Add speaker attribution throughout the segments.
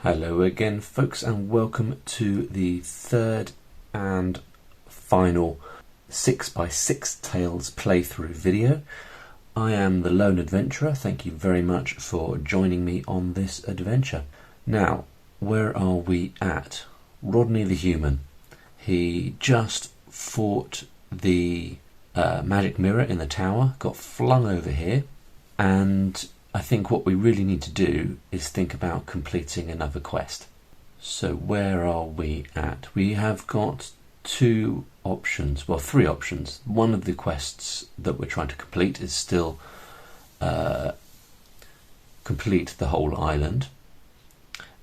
Speaker 1: Hello again folks, and welcome to the third and final 6x6 Tales playthrough video. I am the Lone Adventurer. Thank you very much for joining me on this adventure. Now, where are we at? Rodney the human. He just fought the magic mirror in the tower, got flung over here, and I think what we really need to do is think about completing another quest. So where are we at? We have got two options, well, three options. One of the quests that we're trying to complete is still complete the whole island.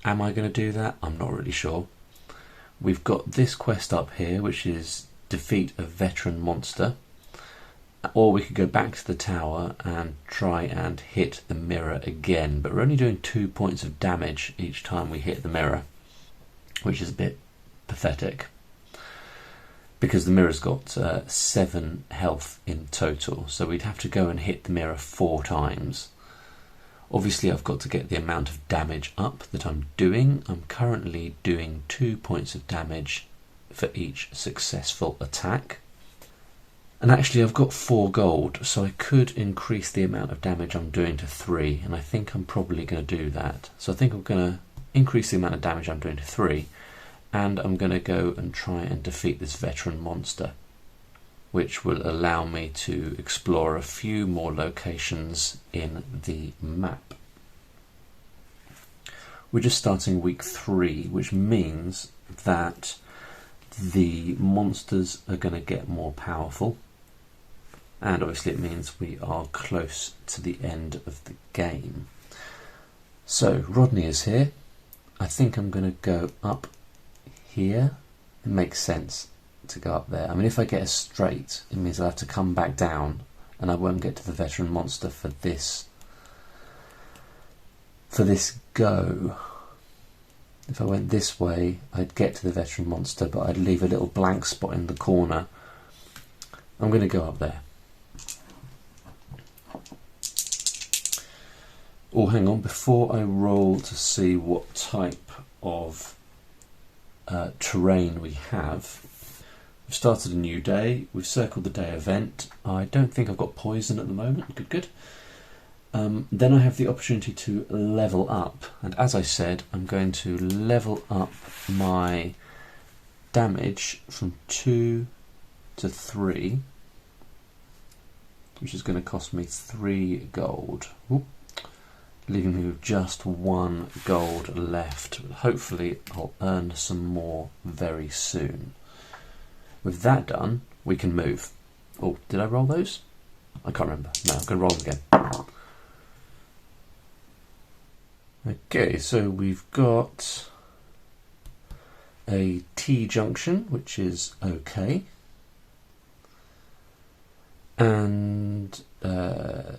Speaker 1: Am I going to do that? I'm not really sure. We've got this quest up here, which is defeat a veteran monster. Or we could go back to the tower and try and hit the mirror again, but we're only doing 2 points of damage each time we hit the mirror, which is a bit pathetic because the mirror's got 7 health in total, so we'd have to go and hit the mirror 4 times. Obviously I've got to get the amount of damage up that I'm doing. I'm currently doing 2 points of damage for each successful attack. And actually I've got 4 gold, so I could increase the amount of damage I'm doing to 3, and I think I'm probably going to do that. So I think I'm going to increase the amount of damage I'm doing to 3, and I'm going to go and try and defeat this veteran monster, which will allow me to explore a few more locations in the map. We're just starting week 3, which means that the monsters are going to get more powerful. And obviously it means we are close to the end of the game. So Rodney is here. I think I'm going to go up here. It makes sense to go up there. I mean, if I get a straight, it means I'll have to come back down and I won't get to the veteran monster for this go. If I went this way, I'd get to the veteran monster, but I'd leave a little blank spot in the corner. I'm going to go up there. Oh, hang on, before I roll to see what type of terrain we have, we've started a new day, we've circled the day event. I don't think I've got poison at the moment, good. Then I have the opportunity to level up, and as I said, I'm going to level up my damage from 2 to 3, which is going to cost me 3 gold. Oop. Leaving me with just 1 gold left. Hopefully I'll earn some more very soon. With that done, we can move. Oh, did I roll those? I can't remember. No, I'm going to roll them again. Okay, so we've got a T-junction, which is okay. And a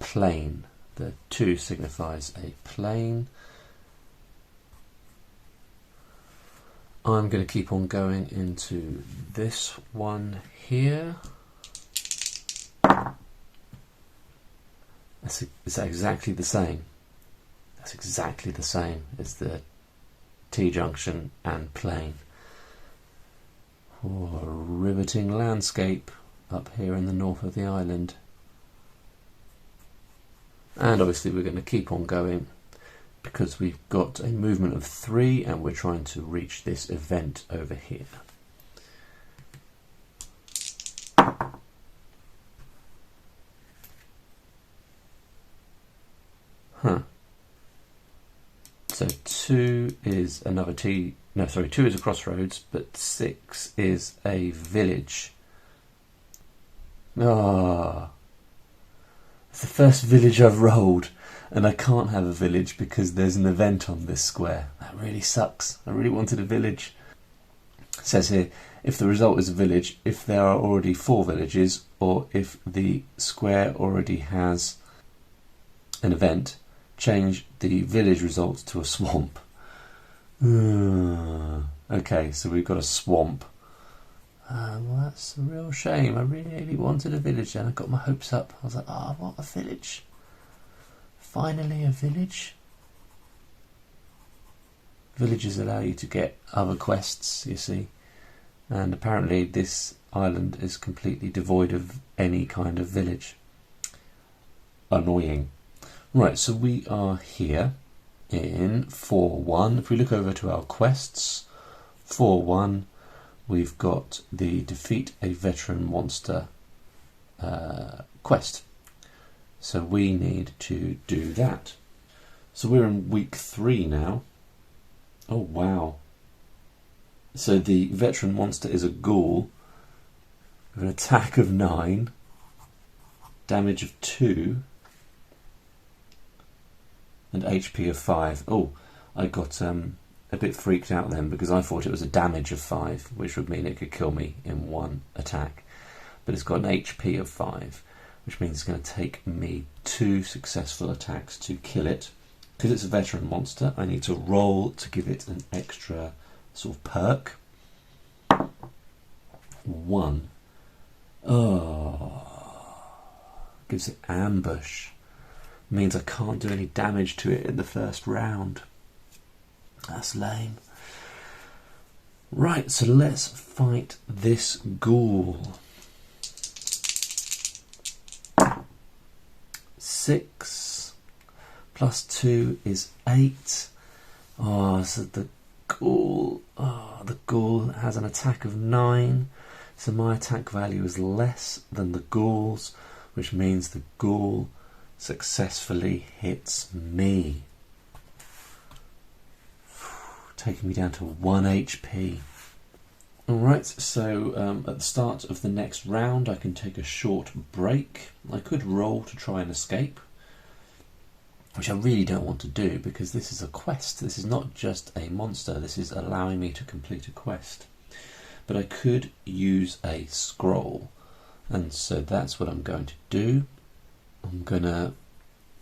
Speaker 1: plane. The 2 signifies a plane. I'm going to keep on going into this one here. Is that exactly the same? That's exactly the same as the T-junction and plane. Oh, a riveting landscape up here in the north of the island. And obviously we're going to keep on going because we've got a movement of 3 and we're trying to reach this event over here. So 2 is another 2 is a crossroads, but 6 is a village. It's the first village I've rolled, and I can't have a village because there's an event on this square. That really sucks. I really wanted a village. It says here, if the result is a village, if there are already 4 villages, or if the square already has an event, change the village result to a swamp. Okay, so we've got a swamp. Well, that's a real shame. I really wanted a village and I got my hopes up. I was like, I want a village. Finally a village. Villages allow you to get other quests, you see, and apparently this island is completely devoid of any kind of village. Annoying. Right, so we are here in 4.1. If we look over to our quests, 4.1, we've got the defeat a veteran monster quest. So we need to do that. So we're in week 3 now. Oh wow. So the veteran monster is a ghoul with an attack of 9, damage of 2, and HP of 5. Oh, I got a bit freaked out then because I thought it was a damage of 5, which would mean it could kill me in one attack. But it's got an HP of 5, which means it's going to take me 2 successful attacks to kill it. Because it's a veteran monster, I need to roll to give it an extra sort of perk. 1. Oh, gives it ambush. Means I can't do any damage to it in the first round. That's lame. Right, so let's fight this ghoul. 6 plus 2 is 8. Oh, so the ghoul has an attack of 9. So my attack value is less than the ghoul's, which means the ghoul successfully hits me, taking me down to 1 HP. Alright, so at the start of the next round I can take a short break. I could roll to try and escape, which I really don't want to do because this is a quest. This is not just a monster, this is allowing me to complete a quest. But I could use a scroll, and so that's what I'm going to do. I'm going to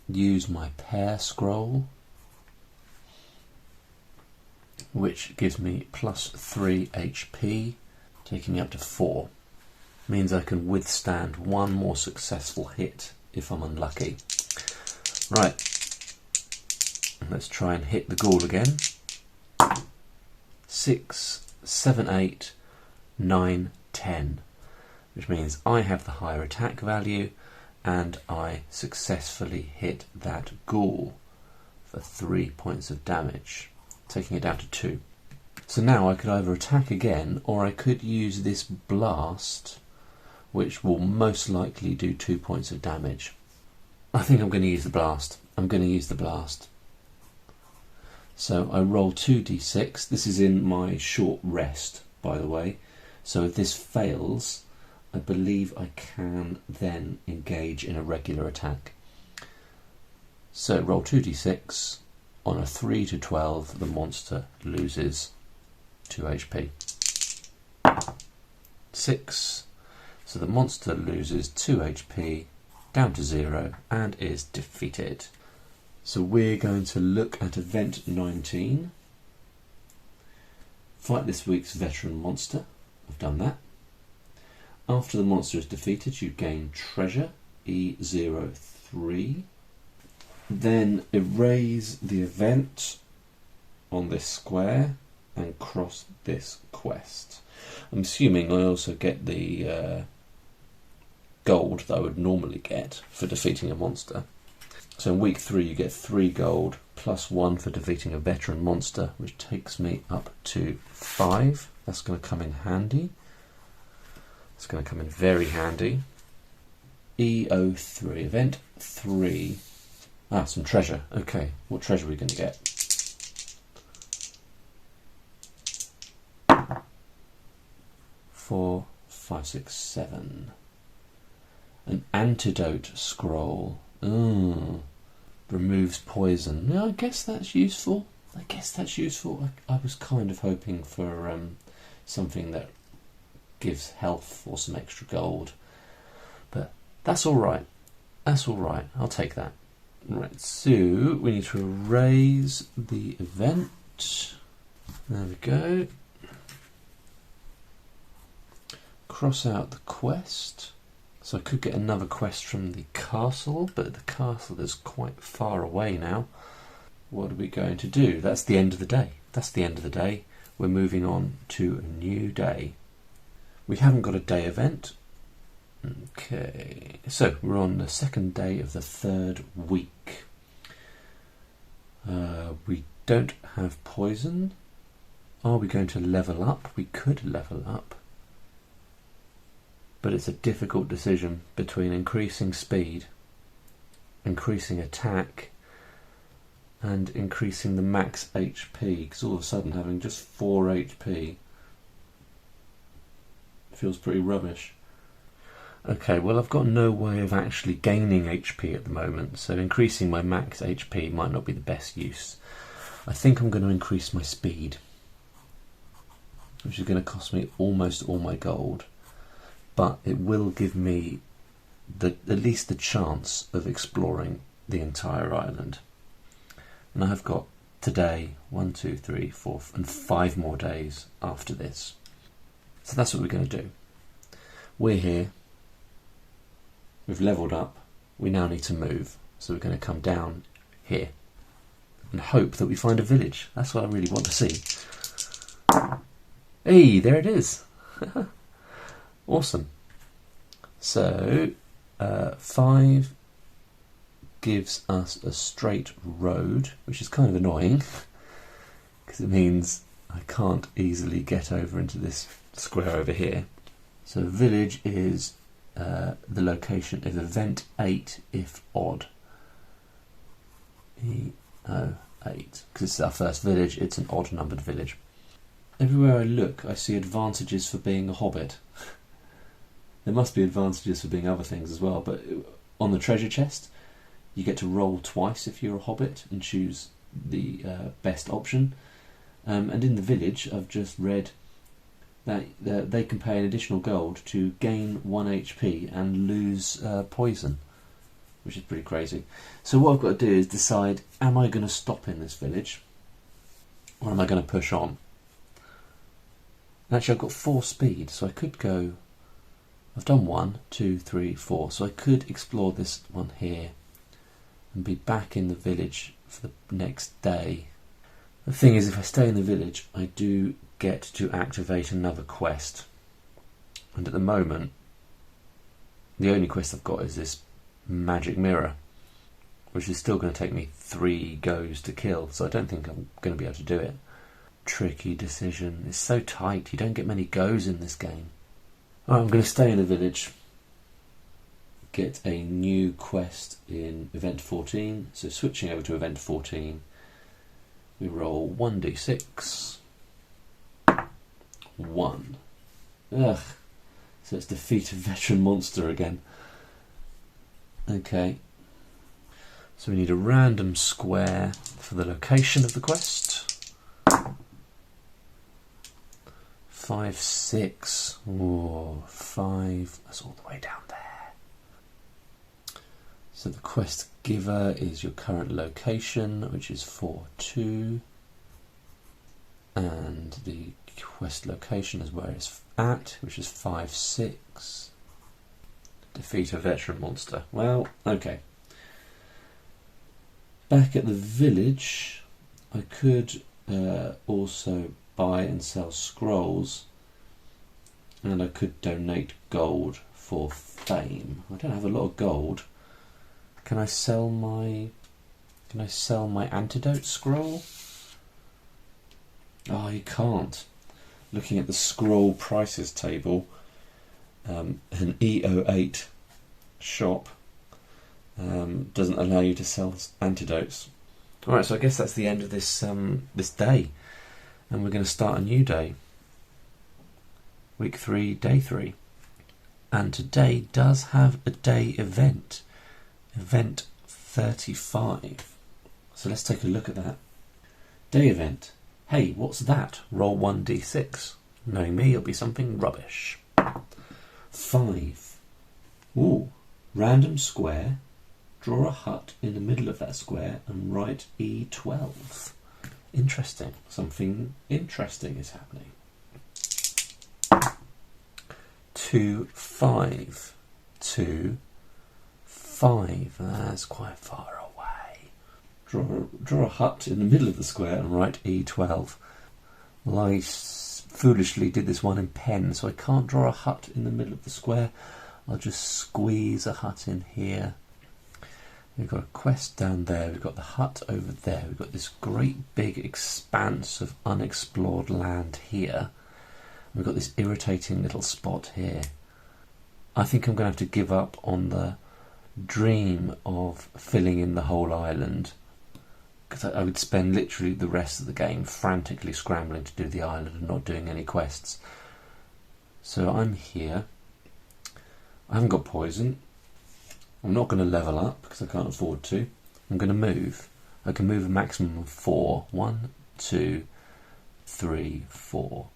Speaker 1: use my pair scroll, which gives me plus 3 HP, taking me up to 4. Means I can withstand 1 more successful hit if I'm unlucky. Right, let's try and hit the ghoul again. 6, 7, 8, 9, 10, which means I have the higher attack value and I successfully hit that ghoul for 3 points of damage, taking it down to 2. So now I could either attack again or I could use this blast, which will most likely do 2 points of damage. I think I'm going to use the blast. So I roll 2d6. This is in my short rest, by the way. So if this fails, I believe I can then engage in a regular attack. So roll 2d6. On a 3 to 12, the monster loses 2 HP. 6. So the monster loses 2 HP, down to 0, and is defeated. So we're going to look at event 19. Fight this week's veteran monster. I've done that. After the monster is defeated, you gain treasure, E03. Then erase the event on this square and cross this quest. I'm assuming I also get the gold that I would normally get for defeating a monster. So in week 3 you get 3 gold plus 1 for defeating a veteran monster, which takes me up to 5. That's going to come in handy. It's going to come in very handy. E03, event 3. Ah, some treasure. Okay, what treasure are we going to get? Four, 5, 6, 7. An antidote scroll. Removes poison. Yeah, I guess that's useful. I was kind of hoping for something that gives health or some extra gold. But that's alright. I'll take that. Right, so we need to erase the event. There we go. Cross out the quest. So I could get another quest from the castle, but the castle is quite far away now. what are we going to do? That's the end of the day. That's the end of the day. We're moving on to a new day. We haven't got a day event. Okay, so we're on the second day of the third week. We don't have poison. Are we going to level up? We could level up. But it's a difficult decision between increasing speed, increasing attack, and increasing the max HP, because all of a sudden having just 4 HP feels pretty rubbish. Okay, well I've got no way of actually gaining HP at the moment, so increasing my max HP might not be the best use. I think I'm going to increase my speed, which is going to cost me almost all my gold, but it will give me at least the chance of exploring the entire island. And I've got today 1, 2, 3, 4 and 5 more days after this. So that's what we're going to do. We're here. We've levelled up. We now need to move. So we're going to come down here and hope that we find a village. That's what I really want to see. Hey, there it is. Awesome. So 5 gives us a straight road, which is kind of annoying because it means I can't easily get over into this square over here. So village is the location of event 8 if odd. E-O-8, because it's our first village, it's an odd numbered village. Everywhere I look I see advantages for being a hobbit. There must be advantages for being other things as well, but on the treasure chest you get to roll twice if you're a hobbit and choose the best option. And in the village I've just read that they can pay an additional gold to gain 1 HP and lose poison, which is pretty crazy. So what I've got to do is decide, am I going to stop in this village or am I going to push on? And actually I've got 4 speed, so I could go, I've done 1, 2, 3, 4, so I could explore this one here and be back in the village for the next day. The thing is, if I stay in the village I do get to activate another quest, and at the moment the only quest I've got is this magic mirror, which is still going to take me 3 goes to kill, so I don't think I'm going to be able to do it. Tricky decision. It's so tight, you don't get many goes in this game. Right, I'm going to stay in the village, get a new quest in event 14, so switching over to event 14 we roll 1d6. 1. Ugh. So it's defeat a veteran monster again. Okay. So we need a random square for the location of the quest. 5, 6. Oh, 5. That's all the way down there. So the quest giver is your current location, which is 4, 2. And the quest location is where it's at, which is 5, 6. Defeat a veteran monster. Well, okay. Back at the village, I could also buy and sell scrolls, and I could donate gold for fame. I don't have a lot of gold. Can I sell my antidote scroll? Oh, you can't. Looking at the scroll prices table, an EO8 shop doesn't allow you to sell antidotes. Alright, so I guess that's the end of this this day, and we're going to start a new day. Week 3, day 3. And today does have a day event. Event 35. So let's take a look at that. Day event. Hey, what's that? Roll 1d6. Knowing me, it'll be something rubbish. 5. Ooh. Random square. Draw a hut in the middle of that square and write E12. Interesting. Something interesting is happening. 2, 5. 2, 5. That's quite far away. draw a hut in the middle of the square and write E12. Well, I foolishly did this one in pen, so I can't draw a hut in the middle of the square. I'll just squeeze a hut in here. We've got a quest down there, we've got the hut over there, we've got this great big expanse of unexplored land here. We've got this irritating little spot here. I think I'm going to have to give up on the dream of filling in the whole island, because I would spend literally the rest of the game frantically scrambling to do the island and not doing any quests. So I'm here. I haven't got poison. I'm not going to level up because I can't afford to. I'm going to move. I can move a maximum of 4. 1, 2, 3, 4.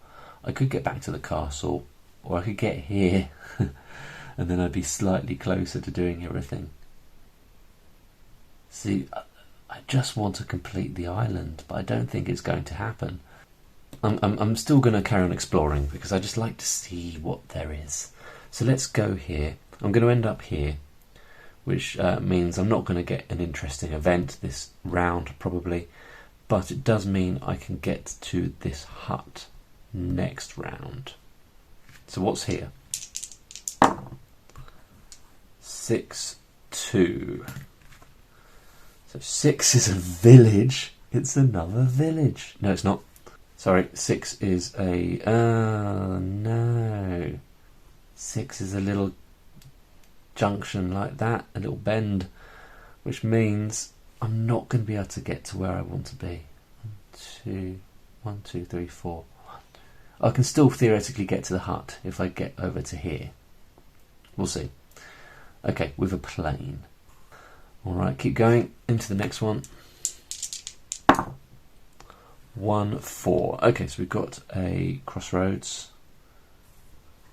Speaker 1: I could get back to the castle, or I could get here and then I'd be slightly closer to doing everything. See, I just want to complete the island, but I don't think it's going to happen. I'm still going to carry on exploring because I just like to see what there is. So let's go here. I'm going to end up here, which means I'm not going to get an interesting event this round probably, but it does mean I can get to this hut next round. So what's here? 6, 2. So 6 is a village. It's another village. No, it's not. Sorry, 6 is a... Oh, no. 6 is a little junction like that, a little bend, which means I'm not going to be able to get to where I want to be. 1, 2, 3, 4. I can still theoretically get to the hut if I get over to here. We'll see. Okay, with a plane. Alright, keep going into the next one. 1, 4. Okay, so we've got a crossroads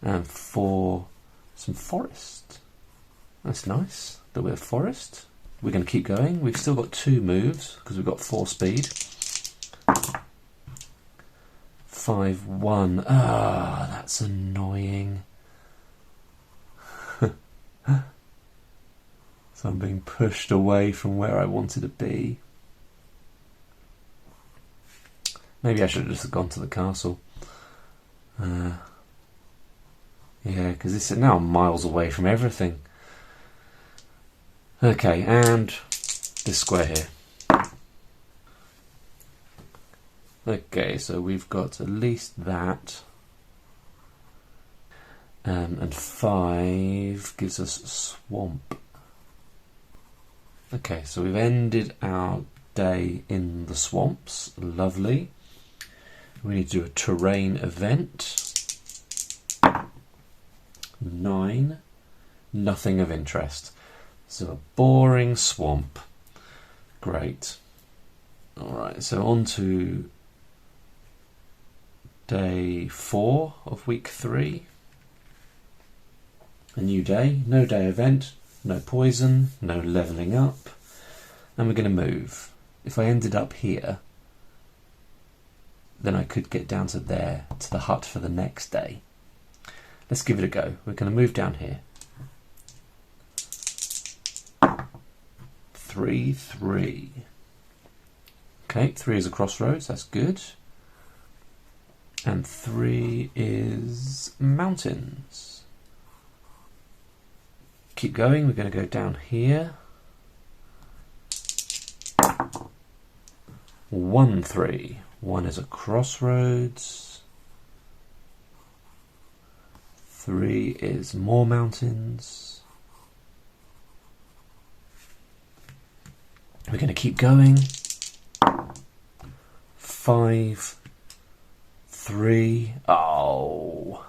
Speaker 1: and 4, some forest. That's nice. A little bit of forest. We're going to keep going. We've still got 2 moves because we've got 4 speed. 5, 1. Ah, that's annoying. So I'm being pushed away from where I wanted to be. Maybe I should have just gone to the castle. Yeah, because now I'm miles away from everything. Okay, and this square here. Okay, so we've got at least that. And 5 gives us swamp. Okay, so we've ended our day in the swamps. Lovely. We need to do a terrain event. 9. Nothing of interest. So a boring swamp. Great. Alright, so on to day 4 of week 3. A new day, no day event, no poison, no levelling up, and we're going to move. If I ended up here, then I could get down to there, to the hut for the next day. Let's give it a go. We're going to move down here. 3, 3. Okay, 3 is a crossroads, that's good. And 3 is mountains. Keep going, we're going to go down here. 1, 3. 1 is a crossroads. 3 is more mountains. We're going to keep going. 5, 3. Oh,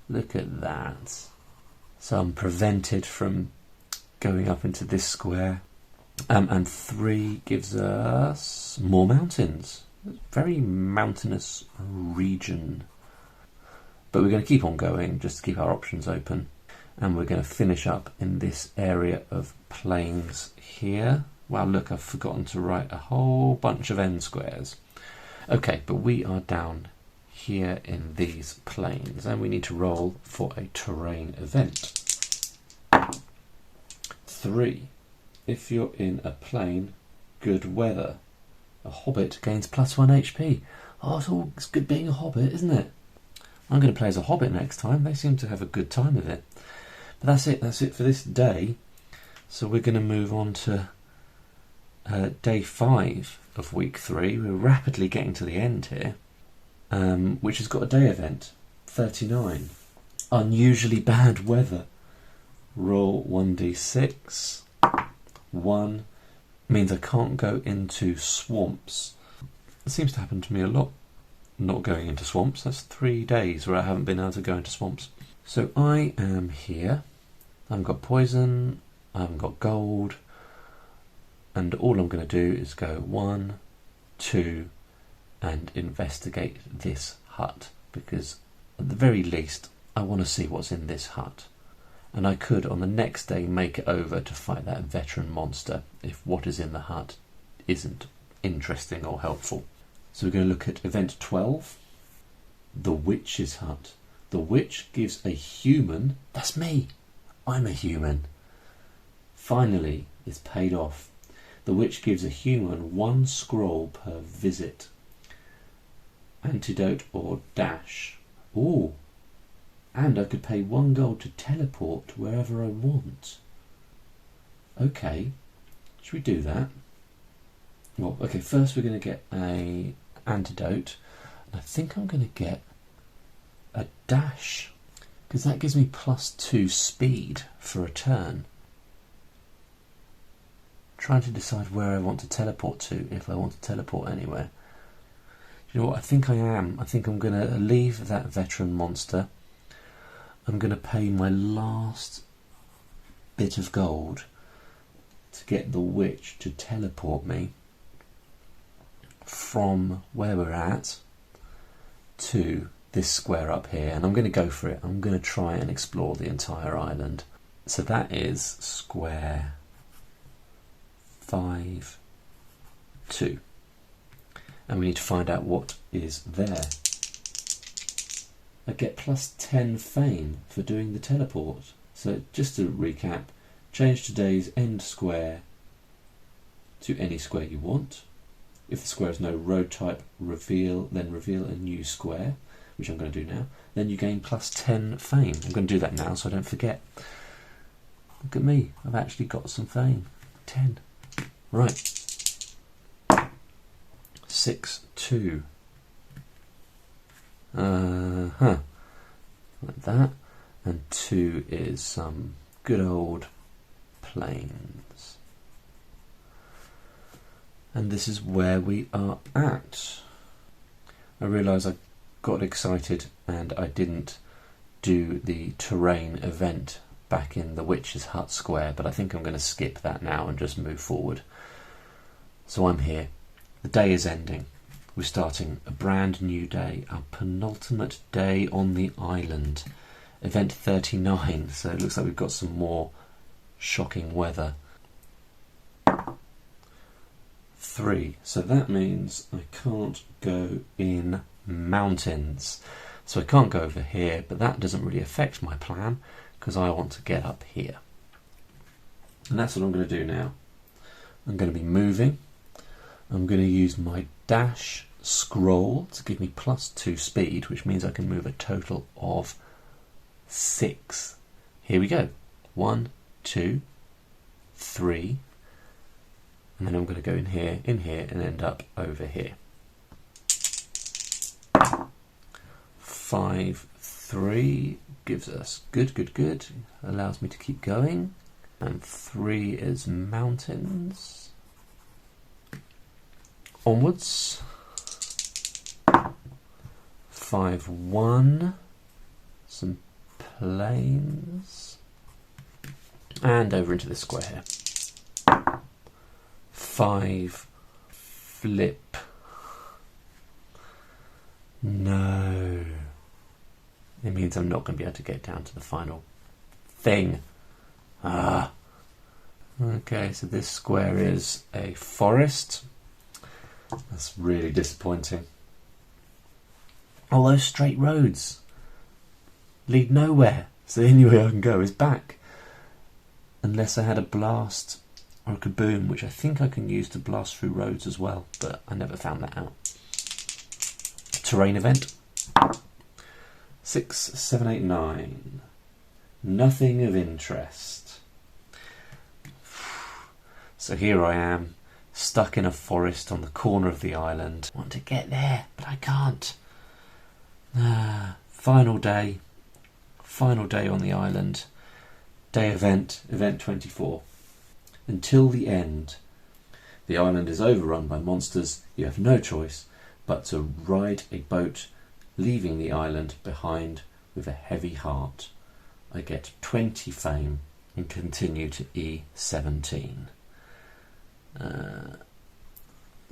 Speaker 1: look at that. So I'm prevented from going up into this square. And 3 gives us more mountains. Very mountainous region. But we're going to keep on going just to keep our options open. And we're going to finish up in this area of plains here. Wow, look, I've forgotten to write a whole bunch of n squares. Okay, but we are down here in these plains and we need to roll for a terrain event. 3. If you're in a plain, good weather. A hobbit gains +1 HP. Oh, it's good being a hobbit, isn't it? I'm going to play as a hobbit next time. They seem to have a good time with it. But that's it for this day. So we're going to move on to day 5 of week 3. We're rapidly getting to the end here, which has got a day event, 39. Unusually bad weather. Roll 1d6. 1 means I can't go into swamps. It seems to happen to me a lot, not going into swamps. That's 3 days where I haven't been able to go into swamps. So I am here. I haven't got poison, I haven't got gold, and all I'm going to do is go 1, 2, and investigate this hut, because at the very least I want to see what's in this hut. And I could on the next day make it over to fight that veteran monster if what is in the hut isn't interesting or helpful. So we're going to look at event 12, the witch's hut. The witch gives a human, that's me, I'm a human. Finally, it's paid off. The witch gives a human 1 scroll per visit. Antidote or dash. Ooh. And I could pay 1 gold to teleport wherever I want. Okay. Should we do that? Well, okay, first we're going to get a antidote. And I think I'm going to get a dash, because that gives me +2 speed for a turn. Trying to decide where I want to teleport to, if I want to teleport anywhere. You know what, I think I am. I think I'm going to leave that veteran monster. I'm going to pay my last bit of gold to get the witch to teleport me from where we're at to this square up here, and I'm going to go for it. I'm going to try and explore the entire island. So that is square 5, 2, and we need to find out what is there. I get +10 fame for doing the teleport. So just to recap, change today's end square to any square you want. If the square has no road type, then reveal a new square, which I'm going to do now. Then you gain +10 fame. I'm going to do that now so I don't forget. Look at me, I've actually got some fame. 10. Right. 6, 2. Like that. And 2 is some good old plains. And this is where we are at. I realise I got excited and I didn't do the terrain event back in the Witch's Hut Square, but I think I'm going to skip that now and just move forward. So I'm here. The day is ending. We're starting a brand new day, our penultimate day on the island. Event 39, so it looks like we've got some more shocking weather. 3, so that means I can't go in mountains. So I can't go over here, but that doesn't really affect my plan because I want to get up here. And that's what I'm going to do now. I'm going to be moving. I'm going to use my dash scroll to give me +2 speed, which means I can move a total of 6. Here we go. 1, 2, 3, and then I'm going to go in here, and end up over here. 5, 3 gives us good. Allows me to keep going. And 3 is mountains. Onwards. 5, 1. Some plains. And over into this square here. 5, flip. No. It means I'm not going to be able to get down to the final thing. Okay, so this square is a forest. That's really disappointing. All those straight roads lead nowhere. So the only way I can go is back. Unless I had a blast or a kaboom, which I think I can use to blast through roads as well, but I never found that out. Terrain event. 6, 7, 8, 9. Nothing of interest. So here I am, stuck in a forest on the corner of the island. I want to get there, but I can't. Final day on the island. Day event 24. Until the end. The island is overrun by monsters. You have no choice but to ride a boat, leaving the island behind with a heavy heart. I get 20 fame and continue to E17.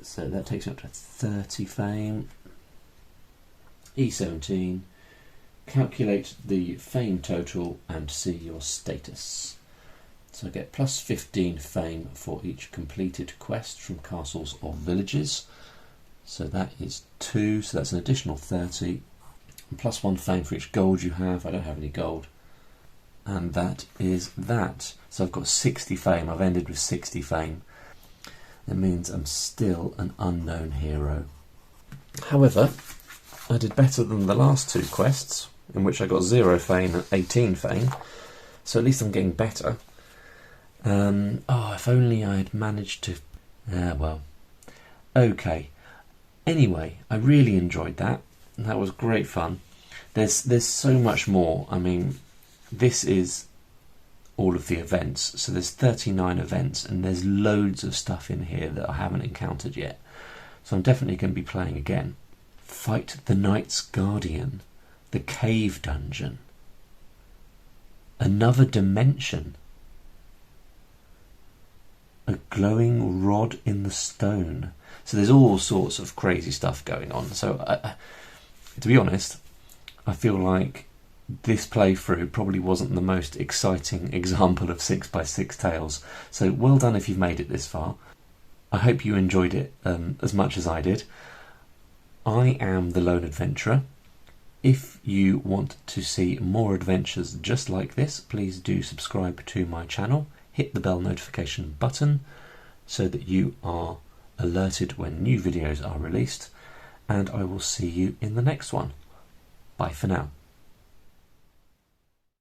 Speaker 1: So that takes me up to 30 fame. E17. Calculate the fame total and see your status. So I get plus 15 fame for each completed quest from castles or villages. So that is 2, so that's an additional 30. And plus 1 fame for each gold you have. I don't have any gold. And that is that. So I've got 60 fame. I've ended with 60 fame. It means I'm still an unknown hero. However, I did better than the last 2 quests, in which I got 0 fame and 18 fame. So at least I'm getting better. If only I had managed to... well. Okay. Anyway, I really enjoyed that. That was great fun. There's so much more. I mean, this is all of the events. So there's 39 events, and there's loads of stuff in here that I haven't encountered yet. So I'm definitely going to be playing again. Fight the Knight's Guardian. The Cave Dungeon. Another Dimension. A glowing rod in the stone. So there's all sorts of crazy stuff going on. So to be honest, I feel like this playthrough probably wasn't the most exciting example of 6x6 Tales. So well done if you've made it this far. I hope you enjoyed it as much as I did. I am the Lone Adventurer. If you want to see more adventures just like this, please do subscribe to my channel. Hit the bell notification button so that you are alerted when new videos are released, and I will see you in the next one. Bye for now.